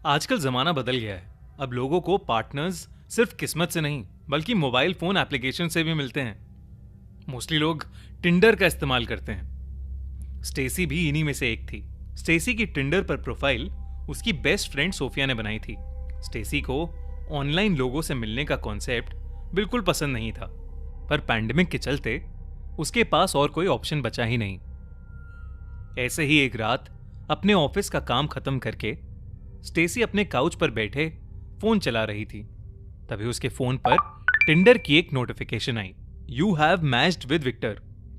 आजकल जमाना बदल गया है। अब लोगों को पार्टनर्स सिर्फ किस्मत से नहीं बल्कि मोबाइल फोन एप्लीकेशन से भी मिलते हैं। मोस्टली लोग टिंडर का इस्तेमाल करते हैं। स्टेसी भी इन्हीं में से एक थी। स्टेसी की टिंडर पर प्रोफाइल उसकी बेस्ट फ्रेंड सोफिया ने बनाई थी। स्टेसी को ऑनलाइन लोगों से मिलने का कॉन्सेप्ट बिल्कुल पसंद नहीं था, पर पैंडेमिक के चलते उसके पास और कोई ऑप्शन बचा ही नहीं। ऐसे ही एक रात अपने ऑफिस का काम खत्म करके स्टेसी अपने काउच पर बैठे फोन चला रही थी। तभी उसके फोन पर टिंडर की एक नोटिफिकेशन आई। You have matched with Victor.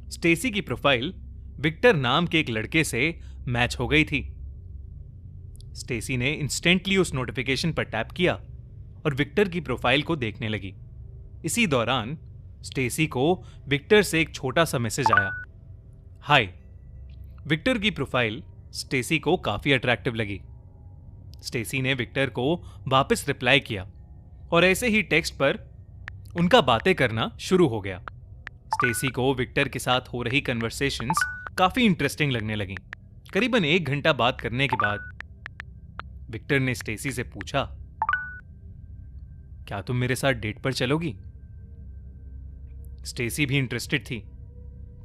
Stacy की प्रोफाइल विक्टर नाम के एक लड़के से मैच हो गई थी। स्टेसी ने इंस्टेंटली उस नोटिफिकेशन पर टैप किया और विक्टर की प्रोफाइल को देखने लगी। इसी दौरान स्टेसी को विक्टर से एक छोटा सा मैसेज आया, हाय। विक्टर की प्रोफाइल स्टेसी को काफी अट्रैक्टिव लगी। स्टेसी ने विक्टर को वापस रिप्लाई किया और ऐसे ही टेक्स्ट पर उनका बातें करना शुरू हो गया। स्टेसी को विक्टर के साथ हो रही कन्वर्सेशंस काफी इंटरेस्टिंग लगने लगी। करीबन 1 घंटा बात करने के बाद विक्टर ने स्टेसी से पूछा, क्या तुम मेरे साथ डेट पर चलोगी? स्टेसी भी इंटरेस्टेड थी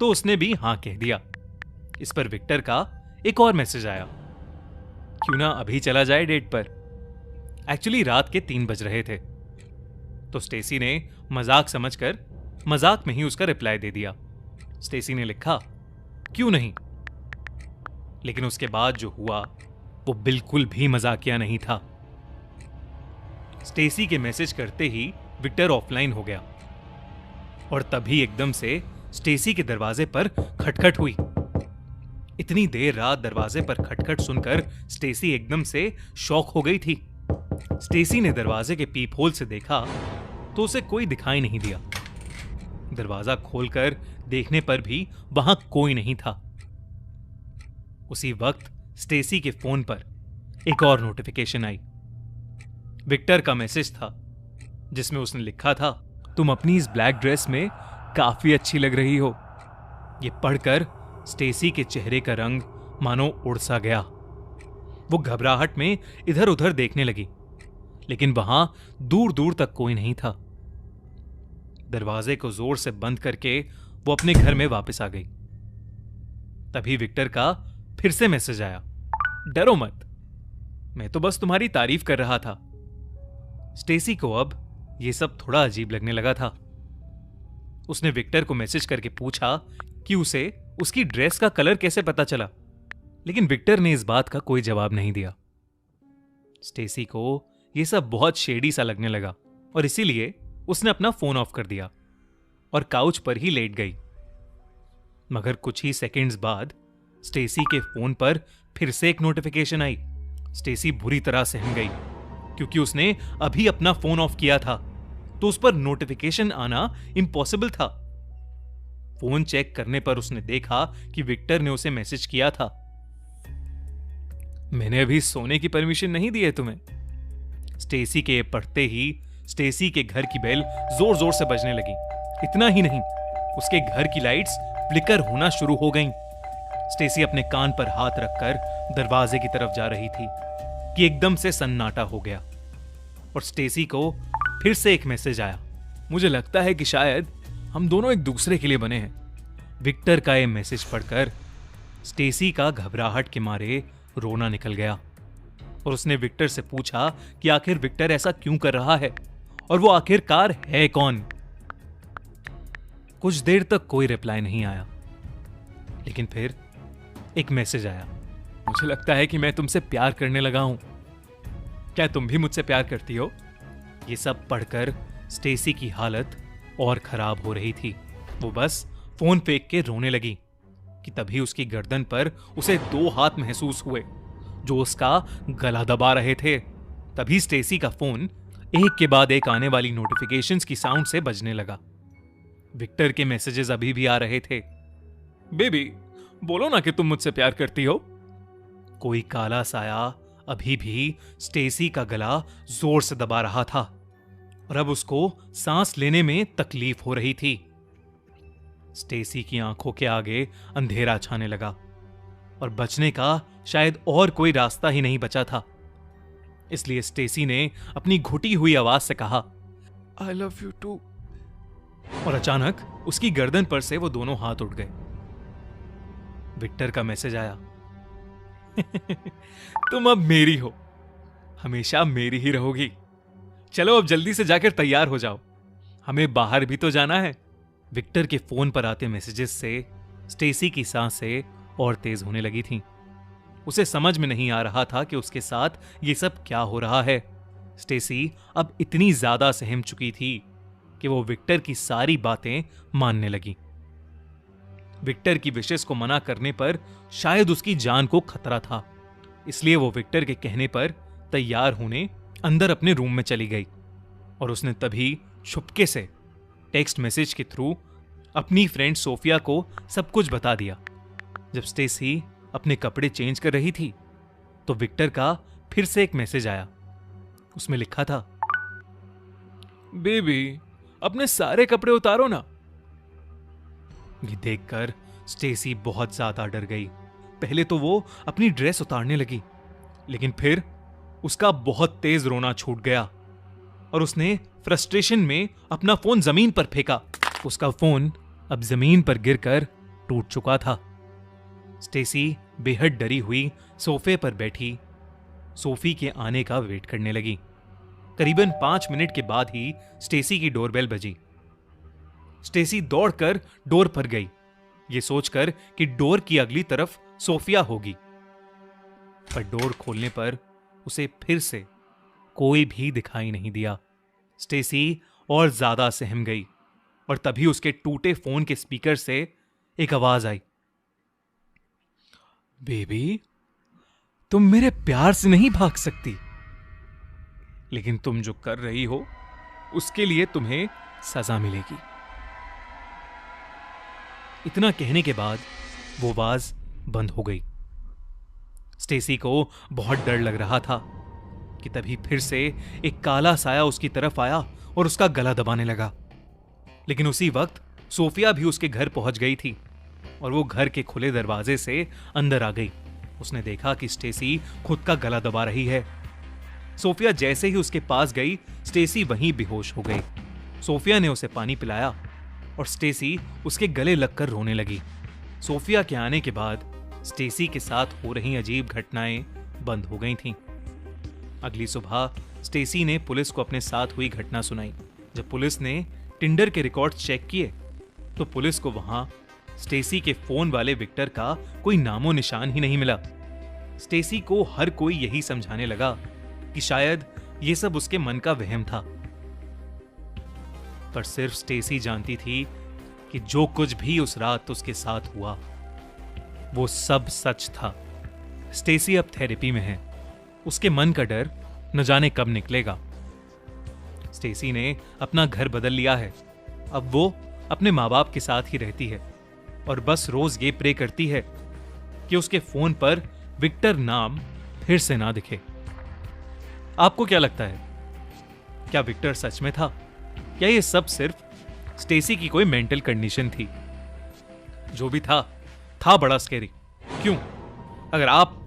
तो उसने भी हां कह दिया। इस पर विक्टर का एक और मैसेज आया, क्यों ना अभी चला जाए डेट पर। एक्चुअली रात के 3 बज रहे थे, तो स्टेसी ने मजाक समझकर मजाक में ही उसका रिप्लाई दे दिया। स्टेसी ने लिखा, क्यों नहीं। लेकिन उसके बाद जो हुआ वो बिल्कुल भी मजाकिया नहीं था। स्टेसी के मैसेज करते ही विक्टर ऑफलाइन हो गया और तभी एकदम से स्टेसी के दरवाजे पर खटखट हुई। इतनी देर रात दरवाजे पर खटखट सुनकर स्टेसी एकदम से शॉक हो गई थी। स्टेसी ने दरवाजे के पीप होल से देखा तो उसे कोई दिखाई नहीं दिया। दरवाजा खोलकर देखने पर भी वहां कोई नहीं था। उसी वक्त स्टेसी के फोन पर एक और नोटिफिकेशन आई। विक्टर का मैसेज था जिसमें उसने लिखा था, तुम अपनी इस ब्लैक ड्रेस में काफी अच्छी लग रही हो। यह पढ़कर स्टेसी के चेहरे का रंग मानो उड़ सा गया। वो घबराहट में इधर उधर देखने लगी, लेकिन वहां दूर दूर तक कोई नहीं था। दरवाजे को जोर से बंद करके वो अपने घर में वापस आ गई। तभी विक्टर का फिर से मैसेज आया, डरो मत, मैं तो बस तुम्हारी तारीफ कर रहा था। स्टेसी को अब यह सब थोड़ा अजीब लगने लगा था। उसने विक्टर को मैसेज करके पूछा कि उसे उसकी ड्रेस का कलर कैसे पता चला, लेकिन विक्टर ने इस बात का कोई जवाब नहीं दिया। स्टेसी को यह सब बहुत शेडी सा लगने लगा और इसीलिए उसने अपना फोन ऑफ कर दिया और काउच पर ही लेट गई। मगर कुछ ही सेकंड्स बाद स्टेसी के फोन पर फिर से एक नोटिफिकेशन आई। स्टेसी बुरी तरह सहम गई क्योंकि उसने अभी अपना फोन ऑफ किया था, तो उस पर नोटिफिकेशन आना इम्पॉसिबल था। फोन चेक करने पर उसने देखा कि विक्टर ने उसे मैसेज किया था, मैंने अभी सोने की परमिशन नहीं दी है तुम्हें। स्टेसी के पढ़ते ही स्टेसी के घर की बेल जोर जोर से बजने लगी। इतना ही नहीं, उसके घर की लाइट्स फ्लिकर होना शुरू हो गईं। स्टेसी अपने कान पर हाथ रखकर दरवाजे की तरफ जा रही थी कि एकदम से सन्नाटा हो गया और स्टेसी को फिर से एक मैसेज आया, मुझे लगता है कि शायद हम दोनों एक दूसरे के लिए बने हैं। विक्टर का यह मैसेज पढ़कर स्टेसी का घबराहट के मारे रोना निकल गया और उसने विक्टर से पूछा कि आखिर विक्टर ऐसा क्यों कर रहा है और वो आखिरकार है कौन। कुछ देर तक कोई रिप्लाई नहीं आया, लेकिन फिर एक मैसेज आया, मुझे लगता है कि मैं तुमसे प्यार करने लगा हूं, क्या तुम भी मुझसे प्यार करती हो? ये सब पढ़कर स्टेसी की हालत और खराब हो रही थी। वो बस फोन फेंक के रोने लगी कि तभी उसकी गर्दन पर उसे 2 हाथ महसूस हुए जो उसका गला दबा रहे थे। तभी स्टेसी का फोन एक के बाद एक आने वाली नोटिफिकेशंस की साउंड से बजने लगा। विक्टर के मैसेजेस अभी भी आ रहे थे, बेबी बोलो ना कि तुम मुझसे प्यार करती हो। कोई काला साया अभी भी स्टेसी का गला जोर से दबा रहा था और अब उसको सांस लेने में तकलीफ हो रही थी। स्टेसी की आंखों के आगे अंधेरा छाने लगा और बचने का शायद और कोई रास्ता ही नहीं बचा था। इसलिए स्टेसी ने अपनी घुटी हुई आवाज से कहा, आई लव यू टू। और अचानक उसकी गर्दन पर से वो दोनों हाथ उठ गए। विक्टर का मैसेज आया, तुम अब मेरी हो, हमेशा मेरी ही रहोगी। चलो अब जल्दी से जाकर तैयार हो जाओ, हमें बाहर भी तो जाना है। विक्टर के फोन पर आते मैसेजेस से स्टेसी की सांसें और तेज होने लगी थीं। उसे समझ में नहीं आ रहा था कि उसके साथ ये सब क्या हो रहा है। स्टेसी अब इतनी ज्यादा सहम चुकी थी कि वो विक्टर की सारी बातें मानने लगी। विक्टर की विशेष को मना करने पर शायद उसकी जान को खतरा था, इसलिए वो विक्टर के कहने पर तैयार होने अंदर अपने रूम में चली गई और उसने तभी छुपके से टेक्स्ट मैसेज के थ्रू अपनी फ्रेंड सोफिया को सब कुछ बता दिया। जब स्टेसी अपने कपड़े चेंज कर रही थी तो विक्टर का फिर से एक मैसेज आया। उसमें लिखा था, बेबी अपने सारे कपड़े उतारो ना। ये देखकर स्टेसी बहुत ज्यादा डर गई। पहले तो वो अपनी ड्रेस उतारने लगी, लेकिन फिर उसका बहुत तेज रोना छूट गया और उसने फ्रस्ट्रेशन में अपना फोन जमीन पर फेंका। उसका फोन अब जमीन पर गिरकर टूट चुका था। स्टेसी बेहद डरी हुई सोफे पर बैठी सोफी के आने का वेट करने लगी। करीबन 5 मिनट के बाद ही स्टेसी की डोरबेल बजी। स्टेसी दौड़कर डोर पर गई, ये सोचकर कि डोर की अगली तरफ सोफिया होगी, पर डोर खोलने पर उसे फिर से कोई भी दिखाई नहीं दिया। स्टेसी और ज्यादा सहम गई और तभी उसके टूटे फोन के स्पीकर से एक आवाज आई, बेबी तुम मेरे प्यार से नहीं भाग सकती, लेकिन तुम जो कर रही हो उसके लिए तुम्हें सजा मिलेगी। इतना कहने के बाद वो आवाज बंद हो गई। स्टेसी को बहुत डर लग रहा था कि तभी फिर से एक काला साया उसकी तरफ आया और उसका गला दबाने लगा। लेकिन उसी वक्त सोफिया भी उसके घर पहुंच गई थी और वो घर के खुले दरवाजे से अंदर आ गई। उसने देखा कि स्टेसी खुद का गला दबा रही है। सोफिया जैसे ही उसके पास गई, स्टेसी वहीं बेहोश हो गई। सोफिया ने उसे पानी पिलाया और स्टेसी उसके गले लगकर रोने लगी। सोफिया के आने के बाद स्टेसी के साथ हो रही अजीब घटनाएं बंद हो गई थीं। अगली सुबह स्टेसी ने पुलिस को अपने साथ हुई घटना सुनाई। जब पुलिस ने टिंडर के रिकॉर्ड चेक किए तो पुलिस को वहां स्टेसी के फोन वाले विक्टर का कोई नामो निशान ही नहीं मिला। स्टेसी को हर कोई यही समझाने लगा कि शायद यह सब उसके मन का वहम था, पर सिर्फ स्टेसी जानती थी कि जो कुछ भी उस रात उसके साथ हुआ वो सब सच था। स्टेसी अब थेरेपी में है। उसके मन का डर न जाने कब निकलेगा। स्टेसी ने अपना घर बदल लिया है। अब वो अपने माँ बाप के साथ ही रहती है और बस रोज ये प्रे करती है कि उसके फोन पर विक्टर नाम फिर से ना दिखे। आपको क्या लगता है, क्या विक्टर सच में था या ये सब सिर्फ स्टेसी की कोई मेंटल कंडीशन थी? जो भी था बड़ा स्कैरी। क्यों? अगर आप